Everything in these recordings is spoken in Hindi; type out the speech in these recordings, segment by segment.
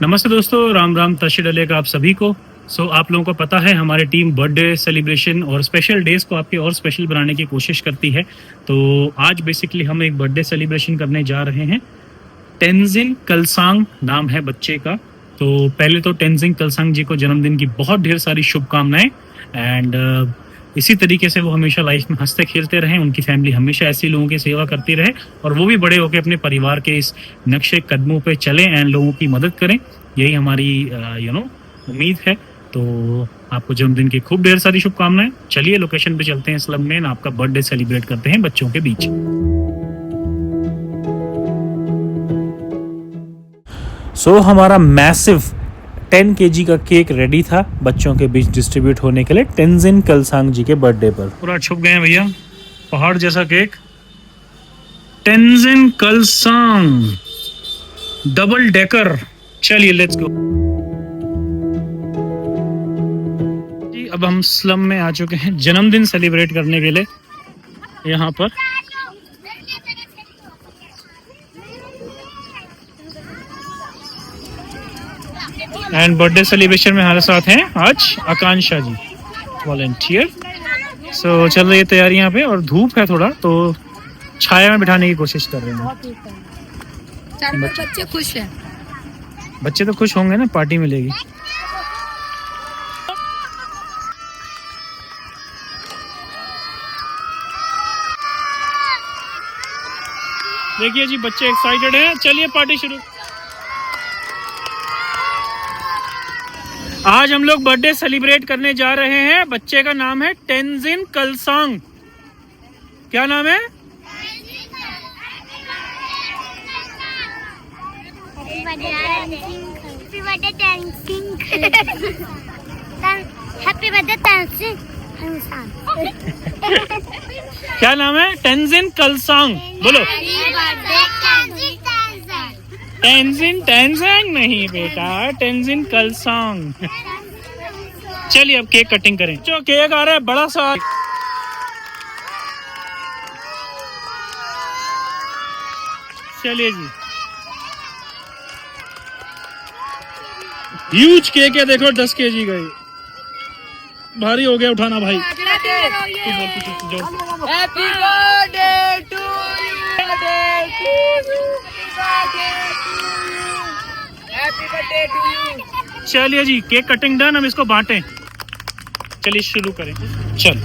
नमस्ते दोस्तों, राम राम तशी डले का आप सभी को। आप लोगों को पता है हमारी टीम बर्थडे सेलिब्रेशन और स्पेशल डेज को आपके और स्पेशल बनाने की कोशिश करती है। तो आज बेसिकली हम एक बर्थडे सेलिब्रेशन करने जा रहे हैं। टेंजिन कलसांग नाम है बच्चे का। तो पहले तो टेंजिन कलसांग जी को जन्मदिन की बहुत ढेर सारी शुभकामनाएं। एंड इसी तरीके से वो हमेशा लाइफ में हंसते खेलते रहें, उनकी फैमिली हमेशा ऐसे लोगों की सेवा करती रहे और वो भी बड़े होकर अपने परिवार के इस नक्शे कदमों पे चलें एंड लोगों की मदद करें। यही हमारी उम्मीद है। तो आपको जन्मदिन की खूब ढेर सारी शुभकामनाएं। चलिए लोकेशन पे चलते हैं स्लम में, आपका बर्थडे सेलिब्रेट करते हैं बच्चों के बीच। हमारा मैसिव 10 केजी का केक रेडी था बच्चों के बीच डिस्ट्रीब्यूट होने के लिए टेंजिन कलसांग जी के बर्थडे पर। पूरा छुप गए हैं भैया, पहाड़ जैसा cake. Tenzin Kalsang double decker. चलिए लेट्स गो जी। अब हम स्लम में आ चुके हैं जन्मदिन सेलिब्रेट करने के लिए यहाँ पर। एंड बर्थडे सेलिब्रेशन में हमारे साथ हैं आज आकांक्षा जी, वॉलंटियर। चल रही है तैयारी यहाँ पे और धूप है थोड़ा, तो छाया में बिठाने की कोशिश कर रहे हैं। बच्चे खुश हैं। बच्चे तो खुश होंगे ना, पार्टी मिलेगी। देखिए जी, बच्चे एक्साइटेड हैं। चलिए पार्टी शुरू। आज हम लोग बर्थडे सेलिब्रेट करने जा रहे हैं। बच्चे का नाम है टेंजिन कलसांग। क्या नाम है? क्या नाम है? टेंजिन कलसांग। बोलो। टेंजिन टेंजिन नहीं बेटा, टेंजिन कलसांग। चलिए अब केक कटिंग करें। जो केक आ रहा है बड़ा सा। चलिए जी, ह्यूज केक है, देखो 10 केजी का। भारी हो गया उठाना भाई। Happy birthday to you, happy birthday to you. चलिए जी, केक कटिंग डन। हम इसको बांटें। चलिए शुरू करें। चल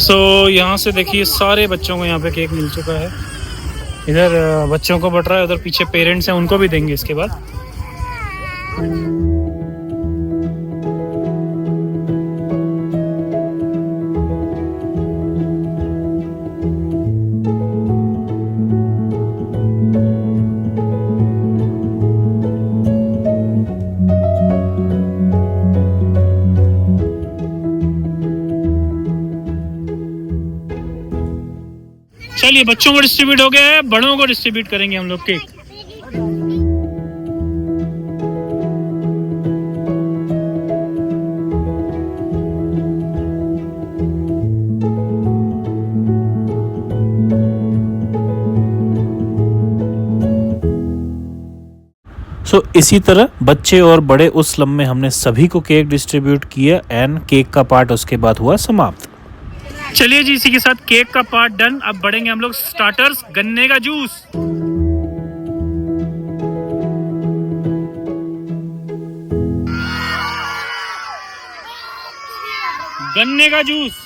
सो यहाँ से देखिए सारे बच्चों को यहाँ पे केक मिल चुका है। इधर बच्चों को बट रहा है, उधर पीछे पेरेंट्स हैं, उनको भी देंगे इसके बाद। चलिए बच्चों को डिस्ट्रीब्यूट हो गया है, बड़ों को डिस्ट्रीब्यूट करेंगे हम लोग केक। इसी तरह बच्चे और बड़े उस स्लम में हमने सभी को केक डिस्ट्रीब्यूट किया एंड केक का पार्ट उसके बाद हुआ समाप्त। चलिए जी, इसी के साथ केक का पार्ट डन। अब बढ़ेंगे हम लोग स्टार्टर्स, गन्ने का जूस। गन्ने का जूस।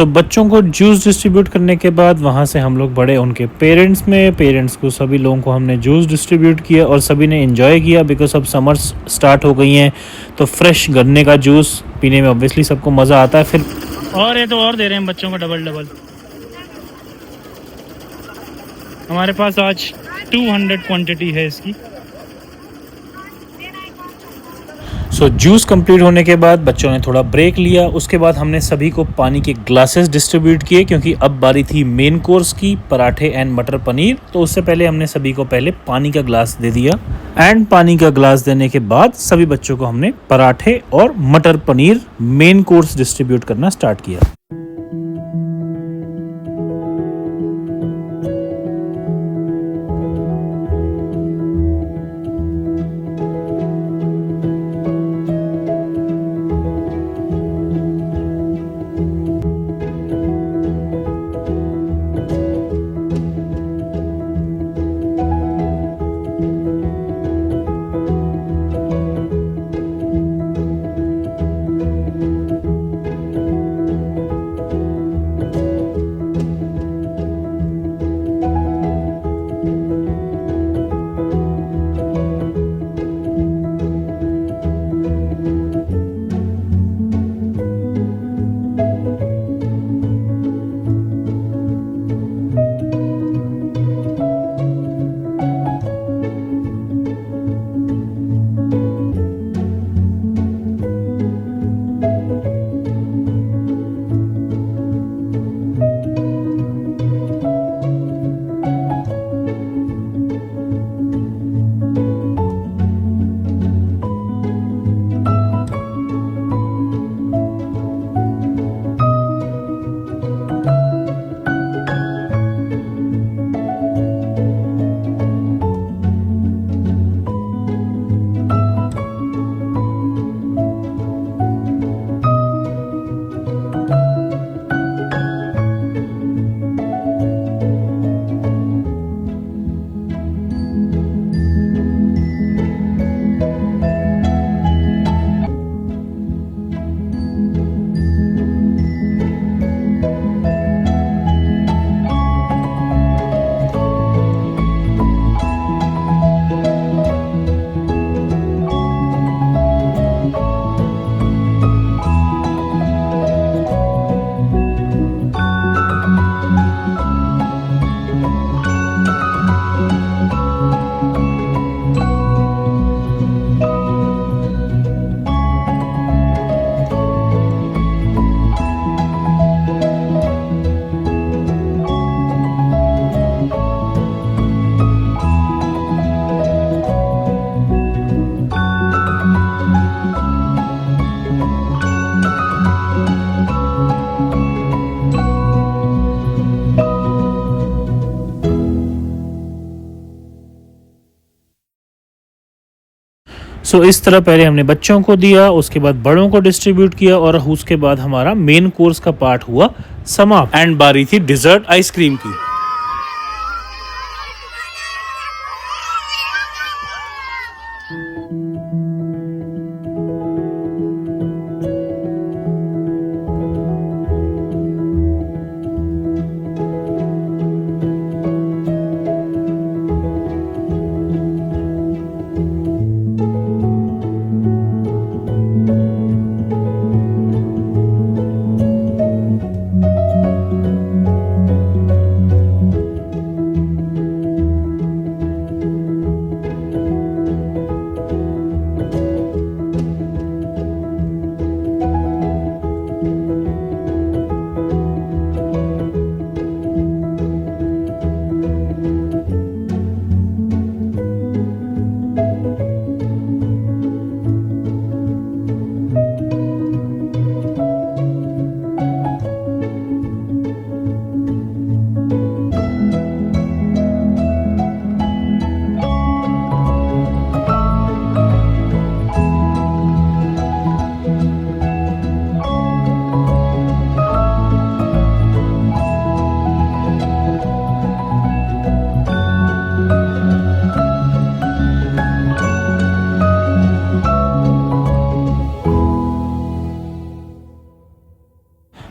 बच्चों को जूस डिस्ट्रीब्यूट करने के बाद वहाँ से हम लोग बढ़े उनके पेरेंट्स को सभी लोगों को हमने जूस डिस्ट्रीब्यूट किया और सभी ने एंजॉय किया बिकॉज अब समर्स स्टार्ट हो गई हैं तो फ्रेश गन्ने का जूस पीने में ऑब्वियसली सबको मज़ा आता है। फिर और ये तो और दे रहे हैं बच्चों को डबल। हमारे पास आज 200 क्वांटिटी है इसकी। जूस कंप्लीट होने के बाद बच्चों ने थोड़ा ब्रेक लिया। उसके बाद हमने सभी को पानी के ग्लासेस डिस्ट्रीब्यूट किए क्योंकि अब बारी थी मेन कोर्स की, पराठे एंड मटर पनीर। तो उससे पहले हमने सभी को पहले पानी का ग्लास दे दिया एंड पानी का ग्लास देने के बाद सभी बच्चों को हमने पराठे और मटर पनीर मेन कोर्स डिस्ट्रीब्यूट करना स्टार्ट किया। सो इस तरह पहले हमने बच्चों को दिया, उसके बाद बड़ों को डिस्ट्रीब्यूट किया और उसके बाद हमारा मेन कोर्स का पार्ट हुआ समाप्त एंड बारी थी डिजर्ट आइसक्रीम की।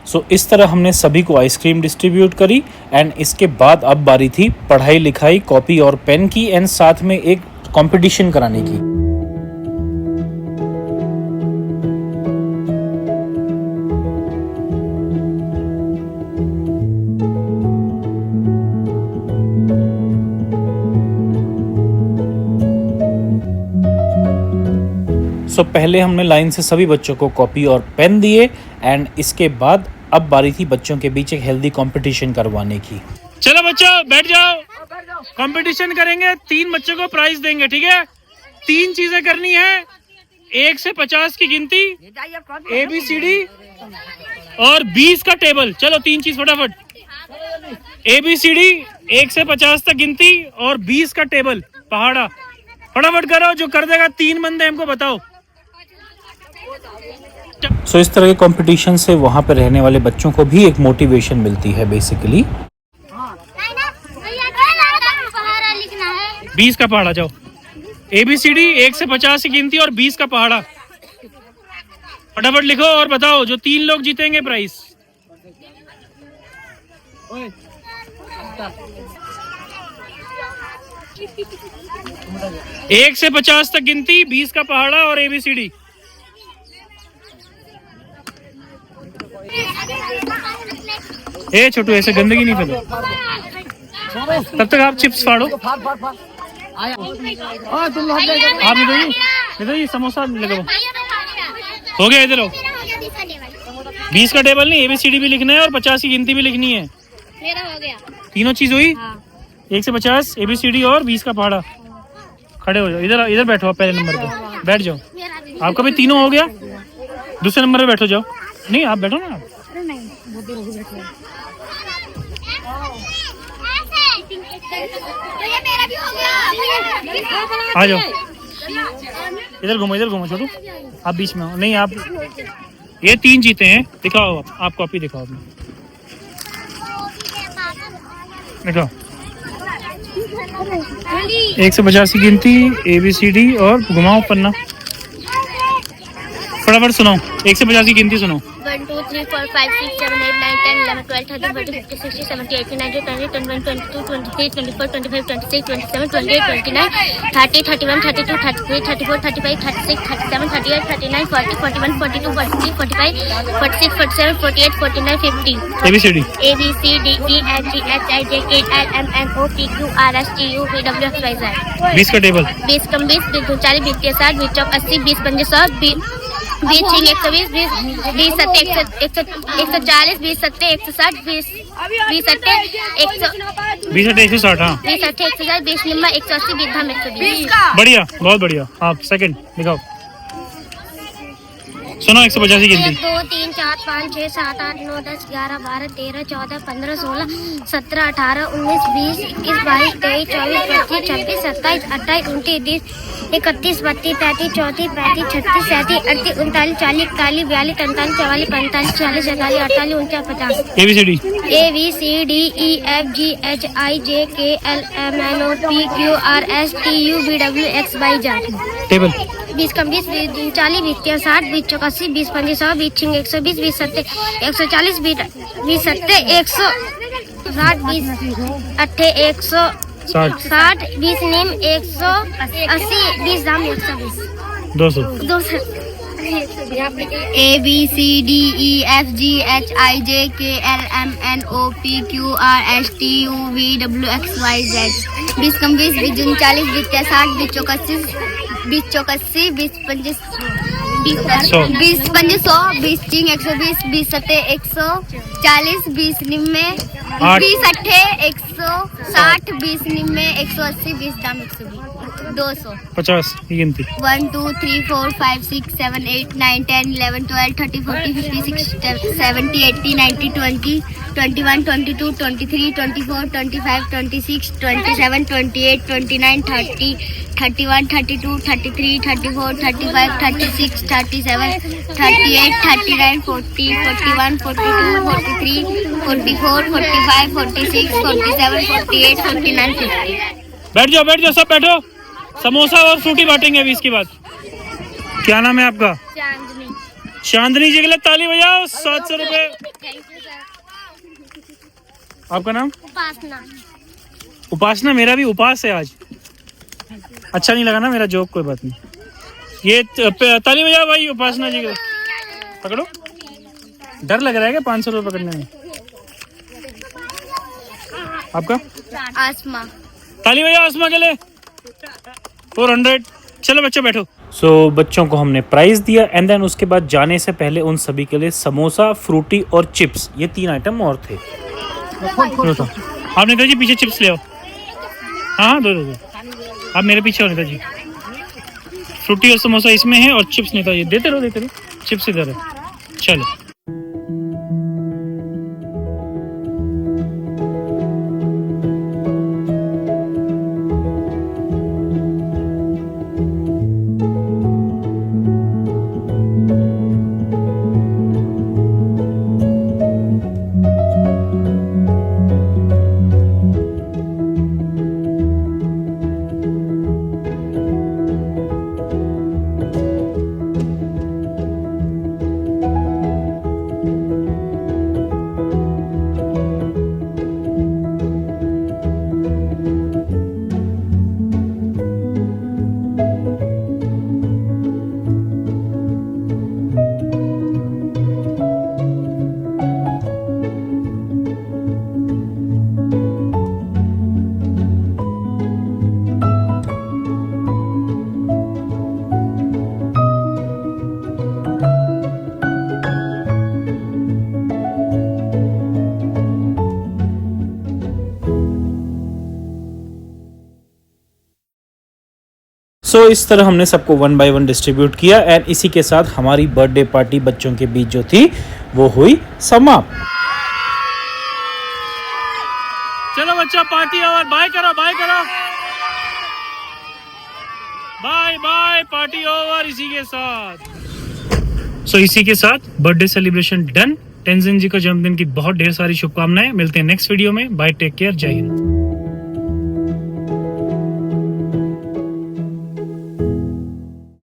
सो इस तरह हमने सभी को आइसक्रीम डिस्ट्रीब्यूट करी एंड इसके बाद अब बारी थी पढ़ाई लिखाई, कॉपी और पेन की एंड साथ में एक कंपटीशन कराने की। सो पहले हमने लाइन से सभी बच्चों को कॉपी और पेन दिए एंड इसके बाद अब बारी थी बच्चों के बीच एक हेल्दी कंपटीशन करवाने की। चलो बच्चों बैठ जाओ, कंपटीशन करेंगे, 3 बच्चों को प्राइज देंगे, ठीक है। 3 चीजें करनी है, 1 से 50 की गिनती, ABCD और 20 का टेबल। चलो 3 चीज फटाफट, ABCD, 1 से 50 तक गिनती और 20 का टेबल पहाड़ा। फटाफट करो, जो कर देगा 3 बंदे हमको बताओ। सो इस तरह के कंपटीशन से वहाँ पे रहने वाले बच्चों को भी एक मोटिवेशन मिलती है बेसिकली। 20 का पहाड़ा, जाओ। ABCD 1 से 50 की गिनती और 20 का पहाड़ा फटाफट लिखो और बताओ जो 3 लोग जीतेंगे प्राइस। एक से 50 तक गिनती, 20 का पहाड़ा और ABCD। ए छोटू, ऐसे गंदगी नहीं फैलो, तब तक आप चिप्स फाड़ो। आप इधर ही समोसा लगाओ। हो गया, इधर आओ। 20 का टेबल नहीं, ABCD भी लिखना है और 50 की गिनती भी लिखनी है। मेरा हो गया, तीनों चीज हुई। हाँ। 1 से 50, ABCD और 20 का पहाड़ा। खड़े हो जाओ, इधर बैठो, आप पहले नंबर पे बैठ जाओ। आपका भी तीनों हो गया, दूसरे नंबर पे बैठो जाओ। नहीं आप बैठो ना। आ जाओ, इधर घूमो छोटू, आप बीच में हो। नहीं आप, ये 3 जीते हैं। दिखाओ आप कॉपी दिखाओ अपनी, दिखाओ। 1 से 50 की गिनती, ABCD और घुमाओ पन्ना, फटाफट सुनाओ। 1 से 50 की गिनती सुनाओ। 1 2 3 4 5 6 7 8 9 10 11 12 13 14 15 16 17 18 19 20 21 22 23 24 25 26 27 28 29 30 31 32 33 34 35 36 37 38 39 40 41 42 43 45 46 47 48 49 50। ABCD A B C D E F G H I J K L M N O P Q R S T U V W X Y Z। 20 का टेबल। 20 कम 20, 20 40, 20 के 60, 20 चौक 80, 20 पंजे 100, 20 छिंग 120, 20 सत्ते 140, 20 सत्ते 160, 20 सत्ते 160। हाँ 20 सत्ते 160, 20 निम्मा 180, 20 धाम 120। बढ़िया, बहुत बढ़िया। आप सेकंड दिखाओ। सुनो 150 की 1 गिनती। 2 3 4 5 6 7 8 9 10 11 12 13 14 15 16 17 18 19 20 21 22 23 24 25 26 27 28 29 30 31 32 33 34 35 36 37 38 39 40 41 42 43 44 45 46 47 48 49 50 ABCD A B C D E F G H I J K L M N O P Q R S T U V W X Y Z। Table 20 कम 20 20 40 20 60 20 84 20 25 100 20 छिंग 120 20 70 140 20 70 160 20 अट्ठे 160 20 नीम 180 20 दाम 120 200 A B C D E F G H I J K L M N O P Q R S T U V W X Y Z। 20 कम 20 20 जून 40 20 60 20 84 20 84 20 25 20 25 100 20 चिंग 120 20 सत्ते 140 20 निम्मे 20 अट्ठे 160 20 निम्मे 180 20 दाम 120 200 50 की गिनती। 1 2 3 4 5 6 7 8 9 10 11 12 13 14 15 16 17 18 19 20 21 22 23 24 25 26 27 28 29 30 31 32 33 34 35 36 37 38 39 40 41 42 43 44 45 46 47 48 49 50। बैठ जाओ सब बैठो। समोसा और फ्रूटी बांटेंगे अभी इसके बाद। क्या नाम है आपका? चांदनी। चांदनी जी के लिए ताली बजाओ। 700 रुपए। Thank you sir. आपका नाम? उपासना। उपासना। मेरा भी उपास है आज। अच्छा नहीं लगा ना मेरा जोक? कोई बात नहीं। ये ताली बजाओ भाई उपासना जी के लिए। पकड़ो। डर लग रहा है क्या 500 रुपए पकड़ने में? आपका? आसमा। ताली बजाओ आसमा के लिए। 400। चलो बच्चों बैठो। सो बच्चों को हमने प्राइज़ दिया एंड देन उसके बाद जाने से पहले उन सभी के लिए समोसा, फ्रूटी और चिप्स, ये 3 आइटम और थे। आप नेताजी पीछे चिप्स ले आओ। हाँ दो। आप मेरे पीछे हो नेताजी। फ्रूटी और समोसा इसमें है और चिप्स नेताजी। देते रहो। चिप्स इधर है। चलो सो इस तरह हमने सबको 1 बाय 1 डिस्ट्रीब्यूट किया एंड इसी के साथ हमारी बर्थडे पार्टी बच्चों के बीच जो थी वो हुई समाप्त। चलो बच्चा पार्टी ओवर। बाय करो। Bye party over. इसी के साथ इसी के साथ birthday celebration done. Tenzin ji को जन्मदिन की बहुत ढेर सारी शुभकामनाएं। मिलते हैं नेक्स्ट वीडियो में। बाय, टेक केयर, जय हिंद।